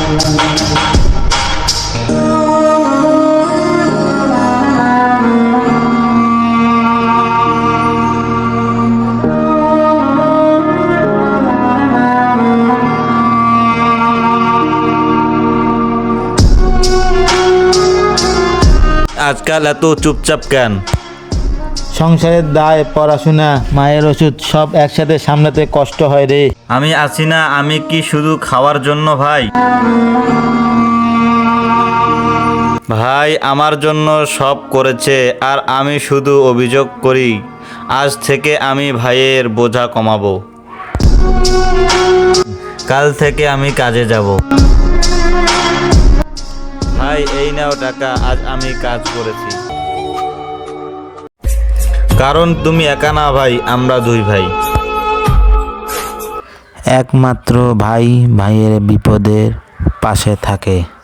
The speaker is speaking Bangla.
আজকাল এত চুপচাপ কেন? সংসারের দায়, পড়াশোনা, মায়ের ওষুধ সব একসাথে সামলাতে কষ্ট হয় রে। আমি আছি না, আমি কি শুধু খাওয়ার জন্য ভাই? ভাই আমার জন্য সব করেছে আর আমি শুধু অভিযোগ করি। আজ থেকে আমি ভাইয়ের বোঝা কমাবো। কাল থেকে আমি কাজে যাব। ভাই এই নাও টাকা, আজ আমি কাজ করেছি। কারণ তুমি একা না ভাই, আমরা দুই ভাই। একমাত্র ভাই ভাইয়ের বিপদের পাশে থাকে।